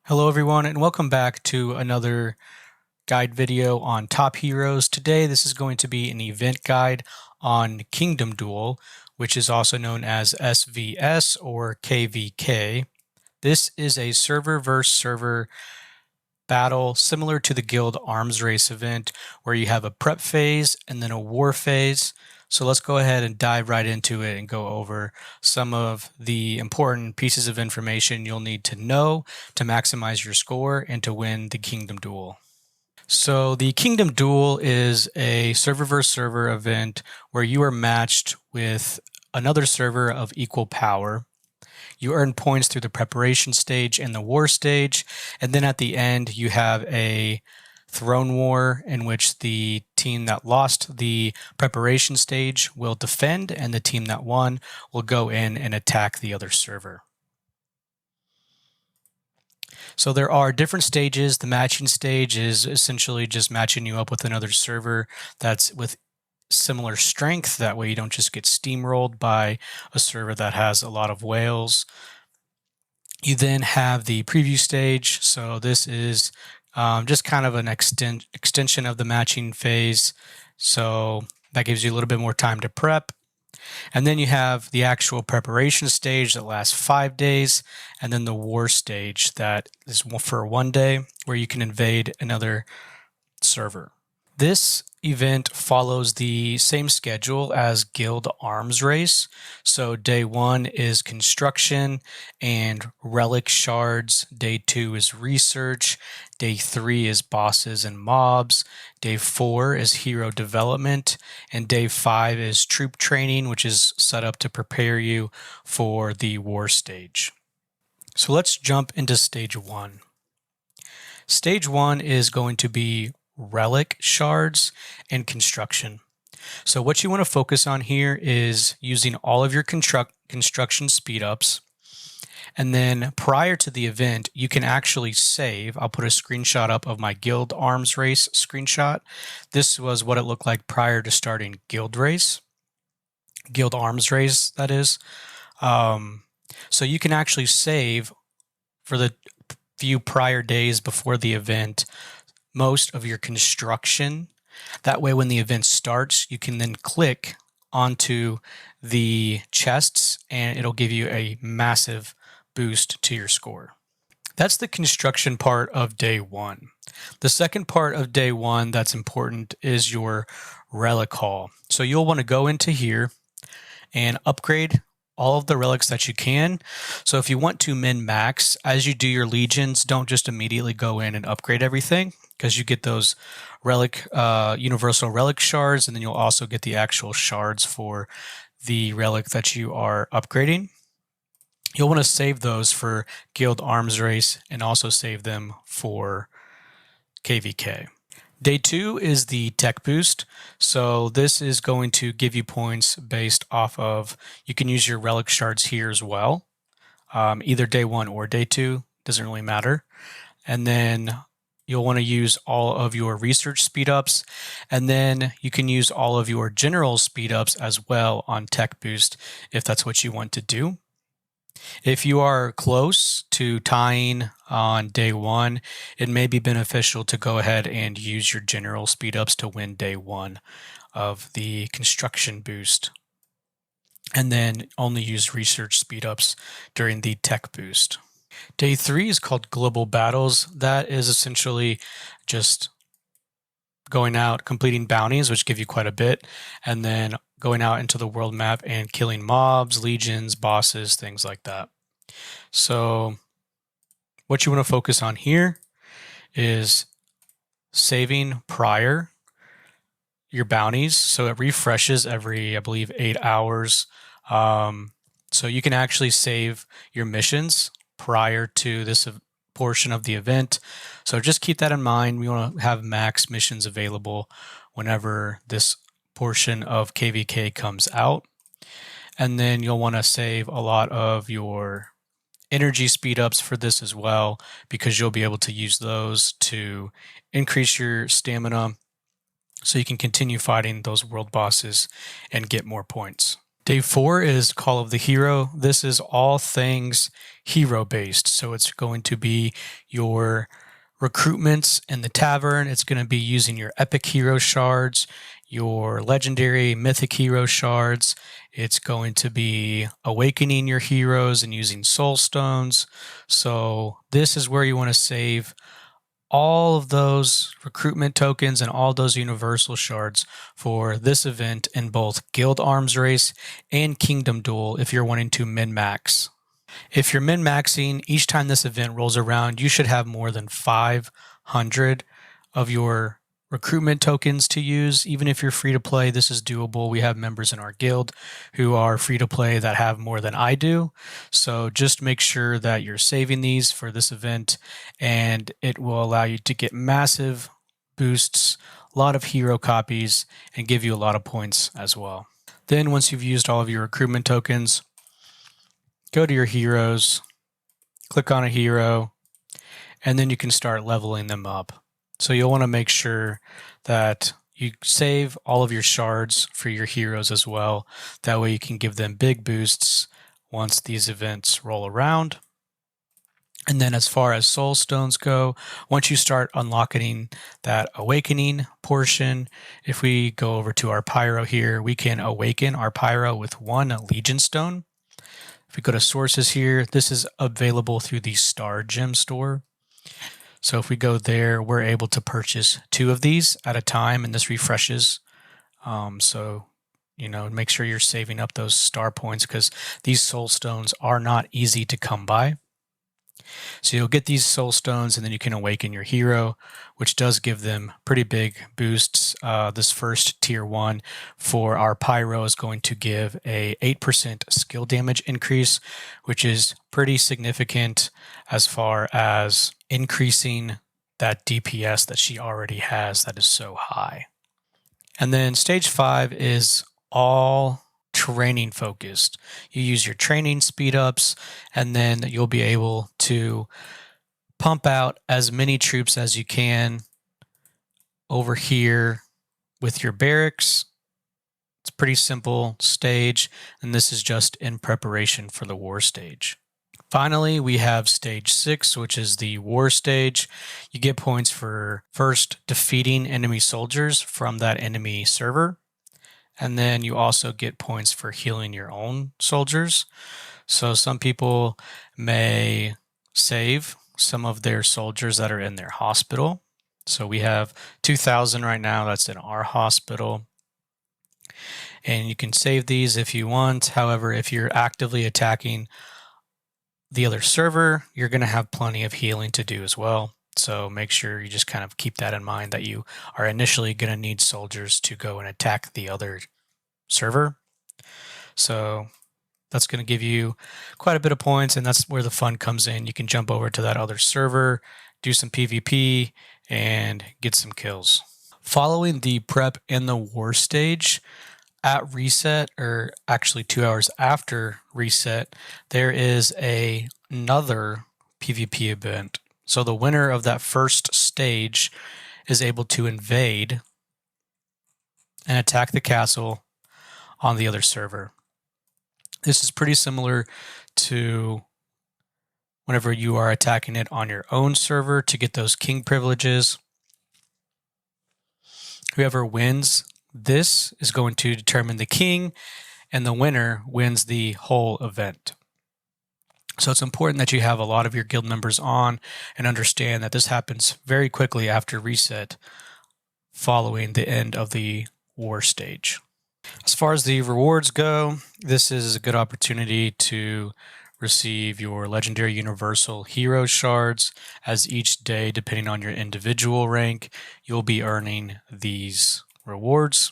Hello everyone and welcome back to another guide video on top heroes. Today this is going to be an event guide on Kingdom Duel, which is also known as SVS or KvK. This is a server versus server battle similar to the guild arms race event where you have a prep phase and then a war phase. So let's go ahead and dive right into it and go over some of the important pieces of information you'll need to know to maximize your score and to win the Kingdom Duel. So the Kingdom Duel is a server versus server event where you are matched with another server of equal power. You earn points through the preparation stage and the war stage, and then at the end you have a throne war in which the team that lost the preparation stage will defend and the team that won will go in and attack the other server. So there are different stages. The matching stage is essentially just matching you up with another server that's with similar strength. That way you don't just get steamrolled by a server that has a lot of whales. You then have the preview stage. So this is just kind of an extension of the matching phase. So that gives you a little bit more time to prep. And then you have the actual preparation stage that lasts 5 days, and then the war stage that is for 1 day where you can invade another server. This event follows the same schedule as Guild Arms Race. So day 1 is construction and relic shards. Day 2 is research. Day 3 is bosses and mobs. Day 4 is hero development. And day 5 is troop training, which is set up to prepare you for the war stage. So let's jump into stage 1. Stage 1 is going to be relic shards and construction. So what you want to focus on here is using all of your construction speed ups. And then prior to the event, you can actually save. I'll put a screenshot up of my Guild Arms Race screenshot. This was what it looked like prior to starting Guild Arms Race, that is. So you can actually save for the few prior days before the event most of your construction. That way when the event starts, you can then click onto the chests and it'll give you a massive boost to your score. That's the construction part of day 1. The second part of day 1 that's important is your relic haul. So you'll want to go into here and upgrade all of the relics that you can. So if you want to min-max, as you do your legions, don't just immediately go in and upgrade everything, because you get those universal relic shards, and then you'll also get the actual shards for the relic that you are upgrading. You'll want to save those for Guild Arms Race and also save them for KvK. Day 2 is the tech boost. So this is going to give you points based off of, you can use your relic shards here as well. Either day 1 or day 2, doesn't really matter. And then you'll want to use all of your research speed ups, and then you can use all of your general speed ups as well on tech boost if that's what you want to do. If you are close to tying on day 1, it may be beneficial to go ahead and use your general speed ups to win day 1 of the construction boost, and then only use research speed ups during the tech boost. Day 3 is called Global Battles. That is essentially just going out, completing bounties, which give you quite a bit, and then going out into the world map and killing mobs, legions, bosses, things like that. So what you want to focus on here is saving prior your bounties. So it refreshes every, I believe, 8 hours. So you can actually save your missions prior to this portion of the event. So just keep that in mind. We want to have max missions available whenever this portion of KvK comes out. And then you'll want to save a lot of your energy speed ups for this as well, because you'll be able to use those to increase your stamina so you can continue fighting those world bosses and get more points. Day 4 is Call of the Hero. This is all things hero based. So it's going to be your recruitments in the tavern. It's going to be using your epic hero shards, your legendary mythic hero shards. It's going to be awakening your heroes and using soul stones. So this is where you want to save all of those recruitment tokens and all those universal shards for this event in both Guild Arms Race and Kingdom Duel if you're wanting to min-max. If you're min-maxing, each time this event rolls around, you should have more than 500 of your recruitment tokens to use. Even if you're free to play, this is doable. We have members in our guild who are free to play that have more than I do. So just make sure that you're saving these for this event, and it will allow you to get massive boosts, a lot of hero copies, and give you a lot of points as well. Then once you've used all of your recruitment tokens, go to your heroes, click on a hero, and then you can start leveling them up. So you'll want to make sure that you save all of your shards for your heroes as well. That way you can give them big boosts once these events roll around. And then as far as soul stones go, once you start unlocking that awakening portion, if we go over to our pyro here, we can awaken our pyro with 1 legion stone. If we go to sources here, this is available through the Star Gem store. So if we go there, we're able to purchase 2 of these at a time, and this refreshes. So, make sure you're saving up those star points because these soul stones are not easy to come by. So you'll get these soul stones, and then you can awaken your hero, which does give them pretty big boosts. This first tier 1 for our pyro is going to give a 8% skill damage increase, which is pretty significant as far as increasing that DPS that she already has that is so high. And then stage 5 is all training focused. You use your training speed ups, and then you'll be able to pump out as many troops as you can over here with your barracks. It's a pretty simple stage, and this is just in preparation for the war stage. Finally, we have stage 6, which is the war stage. You get points for first defeating enemy soldiers from that enemy server. And then you also get points for healing your own soldiers. So some people may save some of their soldiers that are in their hospital. So we have 2,000 right now that's in our hospital. And you can save these if you want. However, if you're actively attacking the other server, you're going to have plenty of healing to do as well. So make sure you just kind of keep that in mind, that you are initially going to need soldiers to go and attack the other server. So that's going to give you quite a bit of points, and that's where the fun comes in. You can jump over to that other server, do some PvP, and get some kills. Following the prep and the war stage, at reset, or actually 2 hours after reset, there is another PvP event. So the winner of that first stage is able to invade and attack the castle on the other server. This is pretty similar to whenever you are attacking it on your own server to get those king privileges. Whoever wins this is going to determine the king, and the winner wins the whole event. So it's important that you have a lot of your guild members on and understand that this happens very quickly after reset following the end of the war stage. As far as the rewards go, this is a good opportunity to receive your legendary universal hero shards, as each day, depending on your individual rank, you'll be earning these rewards.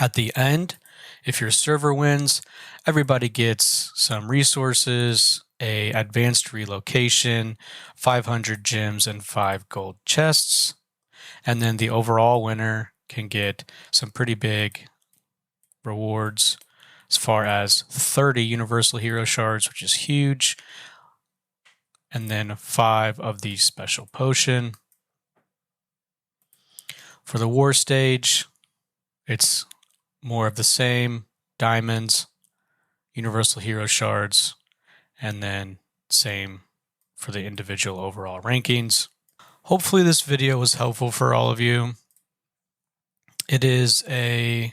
At the end, if your server wins, everybody gets some resources, a advanced relocation, 500 gems, and 5 gold chests. And then the overall winner can get some pretty big rewards as far as 30 universal hero shards, which is huge, and then 5 of the special potion. For the war stage, it's more of the same, diamonds, universal hero shards, and then same for the individual overall rankings. Hopefully this video was helpful for all of you. It is a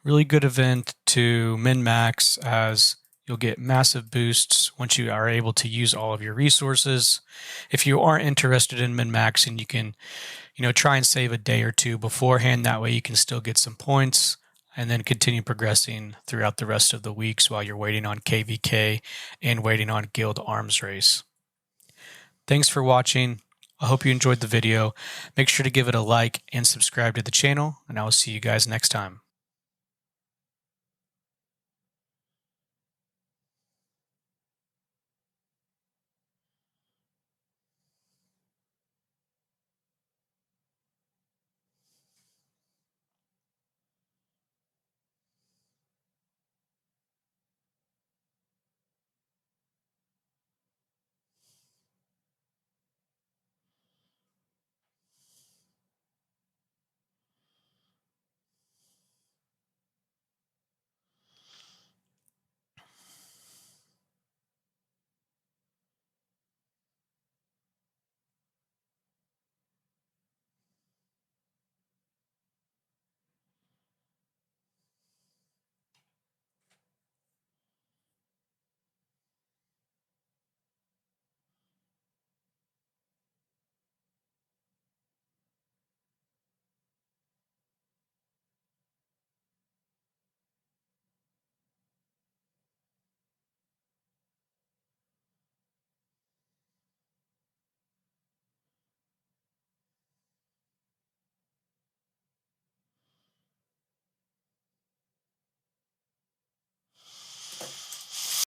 really good event to min-max, as you'll get massive boosts once you are able to use all of your resources. If you are interested in min-maxing, you can, try and save a day or two beforehand. That way you can still get some points and then continue progressing throughout the rest of the weeks while you're waiting on KvK and waiting on Guild Arms Race. Thanks for watching. I hope you enjoyed the video. Make sure to give it a like and subscribe to the channel, and I will see you guys next time.